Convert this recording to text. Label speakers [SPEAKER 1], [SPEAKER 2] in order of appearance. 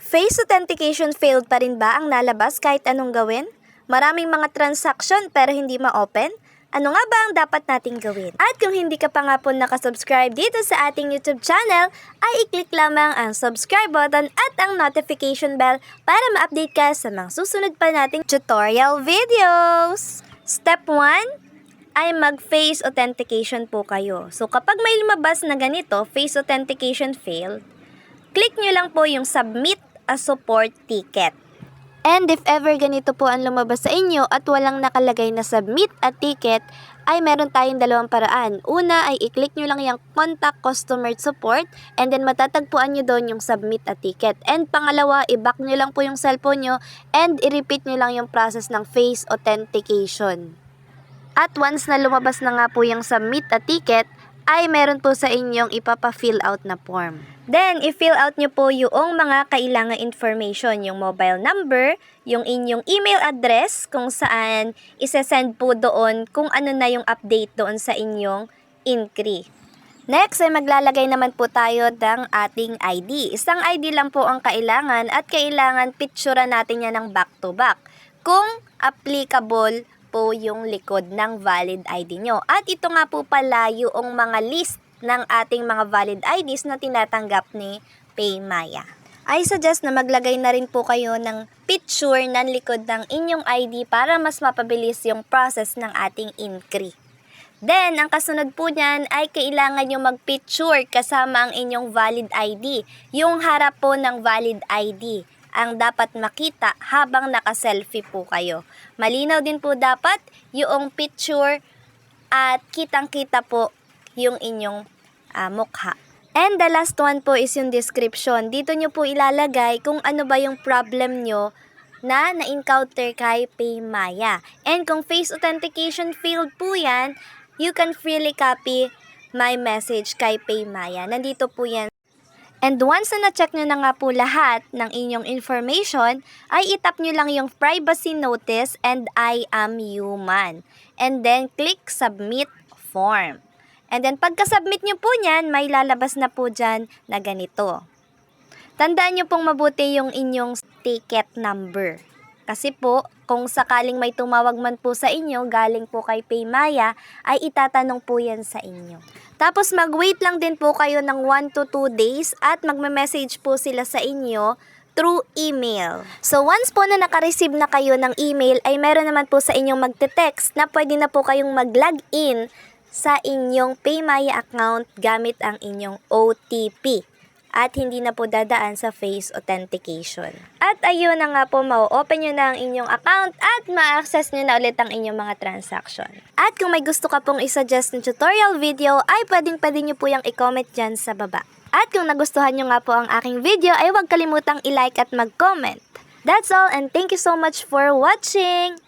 [SPEAKER 1] Face authentication failed pa rin ba ang lalabas kahit anong gawin? Maraming mga transaction pero hindi ma-open? Ano nga ba ang dapat nating gawin? At kung hindi ka pa nga po nakasubscribe dito sa ating YouTube channel, ay i-click lamang ang subscribe button at ang notification bell para ma-update ka sa mga susunod pa nating tutorial videos. Step 1 ay mag-face authentication po kayo. So kapag may lumabas na ganito, face authentication failed, click nyo lang po yung submit a support ticket. And if ever ganito po ang lumabas sa inyo at walang nakalagay na submit a ticket, ay meron tayong dalawang paraan. Una ay i-click nyo lang yung contact customer support and then matatagpuan nyo doon yung submit a ticket. And pangalawa, i-back nyo lang po yung cellphone nyo and i-repeat nyo lang yung process ng face authentication. At once na lumabas na nga po yung submit a ticket, ay meron po sa inyong ipapa-fill out na form. Then, i-fill out nyo po yung mga kailangang information, yung mobile number, yung inyong email address, kung saan isesend po doon kung ano na yung update doon sa inyong inquiry. Next, ay maglalagay naman po tayo ng ating ID. Isang ID lang po ang kailangan at kailangan picturean natin yan ng back-to-back. Kung applicable po yung likod ng valid ID nyo. At ito nga po pala yung mga list ng ating mga valid IDs na tinatanggap ni PayMaya. I suggest na maglagay na rin po kayo ng picture ng likod ng inyong ID para mas mapabilis yung process ng ating inquiry. Then, ang kasunod po niyan ay kailangan nyo mag-picture kasama ang inyong valid ID. Yung harap po ng valid ID ang dapat makita habang naka-selfie po kayo. Malinaw din po dapat yung picture at kitang-kita po yung inyong mukha. And the last one po is yung description. Dito nyo po ilalagay kung ano ba yung problem nyo na na-encounter kay PayMaya. And kung face authentication failed po yan, you can freely copy my message kay PayMaya. Nandito po yan. And once na na-check nyo na nga po lahat ng inyong information, ay itap nyo lang yung privacy notice and I am human. And then click submit form. And then pagka-submit nyo po nyan, may lalabas na po dyan na ganito. Tandaan nyo pong mabuti yung inyong ticket number. Kasi po, kung sakaling may tumawag man po sa inyo, galing po kay PayMaya, ay itatanong po yan sa inyo. Tapos mag-wait lang din po kayo ng 1 to 2 days at magme-message po sila sa inyo through email. So once po na naka-receive na kayo ng email, ay meron naman po sa inyong magte-text na pwede na po kayong mag-login sa inyong PayMaya account gamit ang inyong OTP. At hindi na po dadaan sa face authentication. At ayun na nga po, ma-open nyo na ang inyong account at ma-access nyo na ulit ang inyong mga transaction. At kung may gusto ka pong isuggest ng tutorial video, ay pwedeng-pwede nyo po yung i-comment dyan sa baba. At kung nagustuhan nyo nga po ang aking video, ay huwag kalimutang i-like at mag-comment. That's all and thank you so much for watching!